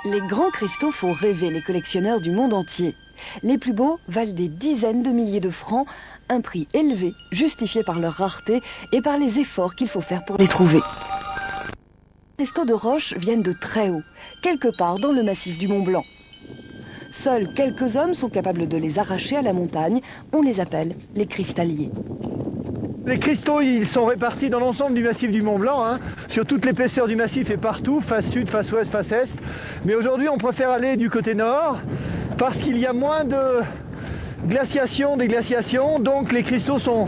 Les grands cristaux font rêver les collectionneurs du monde entier. Les plus beaux valent des dizaines de milliers de francs, un prix élevé, justifié par leur rareté et par les efforts qu'il faut faire pour les trouver. Les cristaux de roche viennent de très haut, quelque part dans le massif du Mont Blanc. Seuls quelques hommes sont capables de les arracher à la montagne. On les appelle les cristalliers. Les cristaux, ils sont répartis dans l'ensemble du massif du Mont Blanc, sur toute l'épaisseur du massif et partout, face sud, face ouest, face est. Mais aujourd'hui, on préfère aller du côté nord parce qu'il y a moins de glaciation, déglaciation. Donc les cristaux sont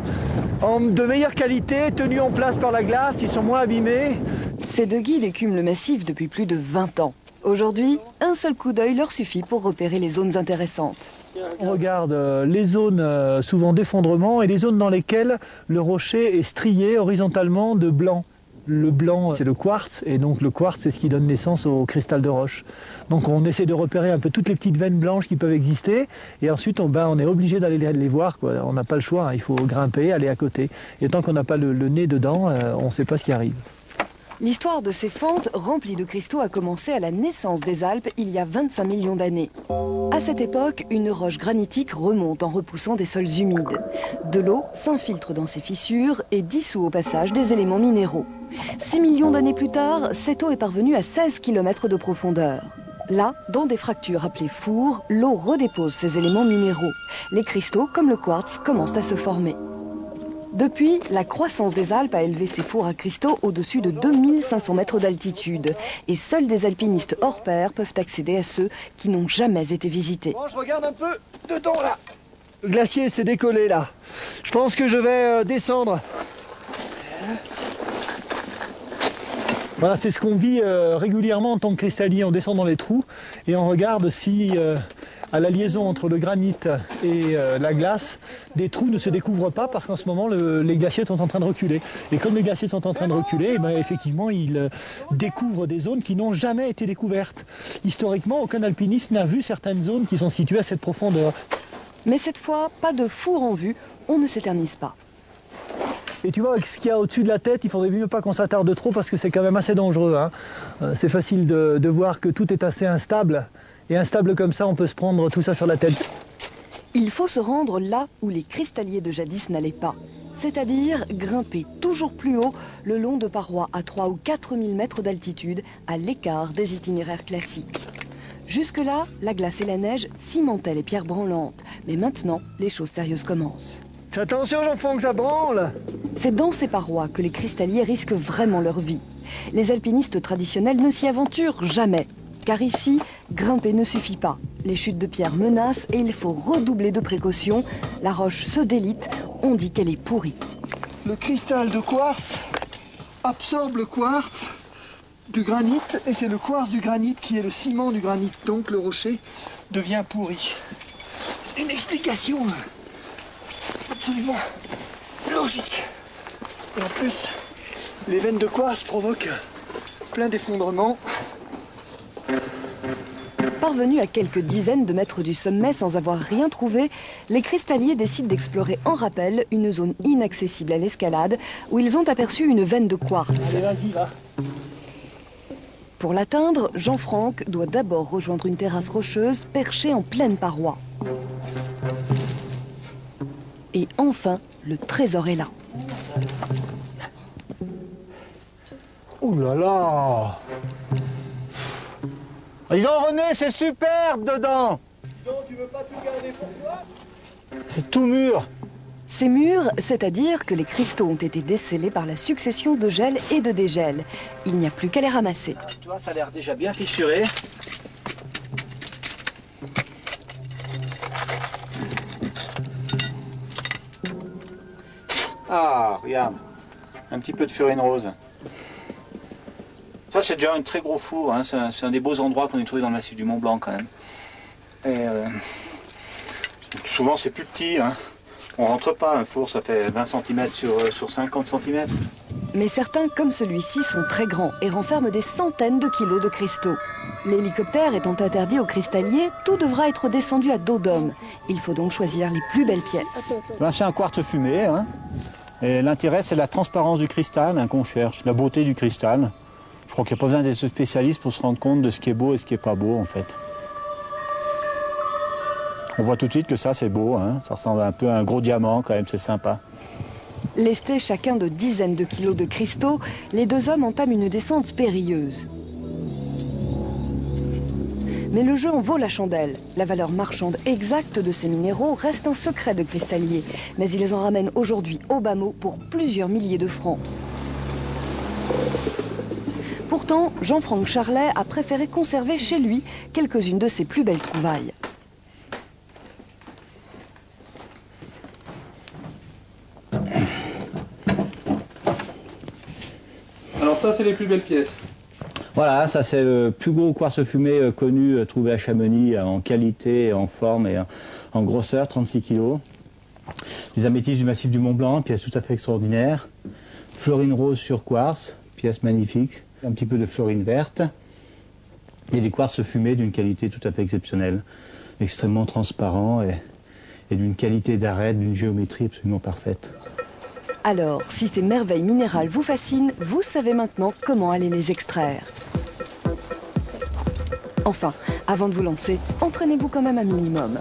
de meilleure qualité, tenus en place par la glace, ils sont moins abîmés. Ces deux guides écument le massif depuis plus de 20 ans. Aujourd'hui, un seul coup d'œil leur suffit pour repérer les zones intéressantes. On regarde les zones souvent d'effondrement et les zones dans lesquelles le rocher est strié horizontalement de blanc. Le blanc, c'est le quartz, et donc le quartz, c'est ce qui donne naissance au cristal de roche. Donc on essaie de repérer un peu toutes les petites veines blanches qui peuvent exister, et ensuite on est obligé d'aller les voir, quoi. On n'a pas le choix, il faut grimper, aller à côté. Et tant qu'on n'a pas le nez dedans, on ne sait pas ce qui arrive. L'histoire de ces fentes remplies de cristaux a commencé à la naissance des Alpes il y a 25 millions d'années. À cette époque, une roche granitique remonte en repoussant des sols humides. De l'eau s'infiltre dans ces fissures et dissout au passage des éléments minéraux. 6 millions d'années plus tard, cette eau est parvenue à 16 km de profondeur. Là, dans des fractures appelées fours, l'eau redépose ces éléments minéraux. Les cristaux, comme le quartz, commencent à se former. Depuis, la croissance des Alpes a élevé ces fours à cristaux au-dessus de 2500 mètres d'altitude. Et seuls des alpinistes hors pair peuvent accéder à ceux qui n'ont jamais été visités. Bon, je regarde un peu dedans là. Le glacier s'est décollé là. Je pense que je vais descendre. Voilà, c'est ce qu'on vit régulièrement en tant que cristallier. On descend dans les trous et on regarde si... à la liaison entre le granit et la glace, des trous ne se découvrent pas parce qu'en ce moment les glaciers sont en train de reculer. Et comme les glaciers sont en train de reculer, effectivement ils découvrent des zones qui n'ont jamais été découvertes. Historiquement, aucun alpiniste n'a vu certaines zones qui sont situées à cette profondeur. Mais cette fois, pas de four en vue, on ne s'éternise pas. Et tu vois, avec ce qu'il y a au-dessus de la tête, il faudrait mieux pas qu'on s'attarde trop parce que c'est quand même assez dangereux. C'est facile de voir que tout est assez instable. Et instable comme ça, on peut se prendre tout ça sur la tête. Il faut se rendre là où les cristalliers de jadis n'allaient pas. C'est-à-dire grimper toujours plus haut le long de parois à 3 ou 4 000 mètres d'altitude, à l'écart des itinéraires classiques. Jusque-là, la glace et la neige cimentaient les pierres branlantes. Mais maintenant, les choses sérieuses commencent. Attention, j'en que ça branle! C'est dans ces parois que les cristalliers risquent vraiment leur vie. Les alpinistes traditionnels ne s'y aventurent jamais. Car ici, grimper ne suffit pas. Les chutes de pierre menacent et il faut redoubler de précautions. La roche se délite, on dit qu'elle est pourrie. Le cristal de quartz absorbe le quartz du granit et c'est le quartz du granit qui est le ciment du granit. Donc le rocher devient pourri. C'est une explication absolument logique. Et en plus, les veines de quartz provoquent plein d'effondrements. Parvenus à quelques dizaines de mètres du sommet sans avoir rien trouvé, les cristalliers décident d'explorer en rappel une zone inaccessible à l'escalade où ils ont aperçu une veine de quartz. Allez, vas-y, va. Pour l'atteindre, Jean-Franck doit d'abord rejoindre une terrasse rocheuse perchée en pleine paroi. Et enfin, le trésor est là. Ouh là là! Dis donc René, c'est superbe dedans! Dis donc, tu veux pas tout garder pour toi? C'est tout mûr! C'est mûr, c'est-à-dire que les cristaux ont été décellés par la succession de gel et de dégel. Il n'y a plus qu'à les ramasser. Tu vois, ça a l'air déjà bien fissuré. Ah, regarde, un petit peu de furine rose. Ça, c'est déjà un très gros four, c'est un des beaux endroits qu'on ait trouvé dans le massif du Mont Blanc quand même. Et souvent c'est plus petit, on rentre pas un four, ça fait 20 cm sur 50 cm. Mais certains, comme celui-ci, sont très grands et renferment des centaines de kilos de cristaux. L'hélicoptère étant interdit aux cristalliers, tout devra être descendu à dos d'homme. Il faut donc choisir les plus belles pièces. Là, c'est un quartz fumé, et l'intérêt c'est la transparence du cristal qu'on cherche, la beauté du cristal. Je crois qu'il n'y a pas besoin d'être spécialiste pour se rendre compte de ce qui est beau et ce qui n'est pas beau en fait. On voit tout de suite que ça c'est beau, hein. Ça ressemble un peu à un gros diamant quand même, c'est sympa. Lestés chacun de dizaines de kilos de cristaux, les deux hommes entament une descente périlleuse. Mais le jeu en vaut la chandelle. La valeur marchande exacte de ces minéraux reste un secret de cristallier. Mais ils en ramènent aujourd'hui au bas mot pour plusieurs milliers de francs. Pourtant, Jean-Franck Charlet a préféré conserver chez lui quelques-unes de ses plus belles trouvailles. Alors ça, c'est les plus belles pièces. Voilà, ça c'est le plus gros quartz fumé connu, trouvé à Chamonix en qualité, en forme et en grosseur, 36 kg. Les améthystes du massif du Mont Blanc, pièce tout à fait extraordinaire. Fluorine rose sur quartz, pièce magnifique. Un petit peu de fluorine verte. Et des quartz fumés d'une qualité tout à fait exceptionnelle. Extrêmement transparent et d'une qualité d'arête, d'une géométrie absolument parfaite. Alors, si ces merveilles minérales vous fascinent, vous savez maintenant comment aller les extraire. Enfin, avant de vous lancer, entraînez-vous quand même un minimum.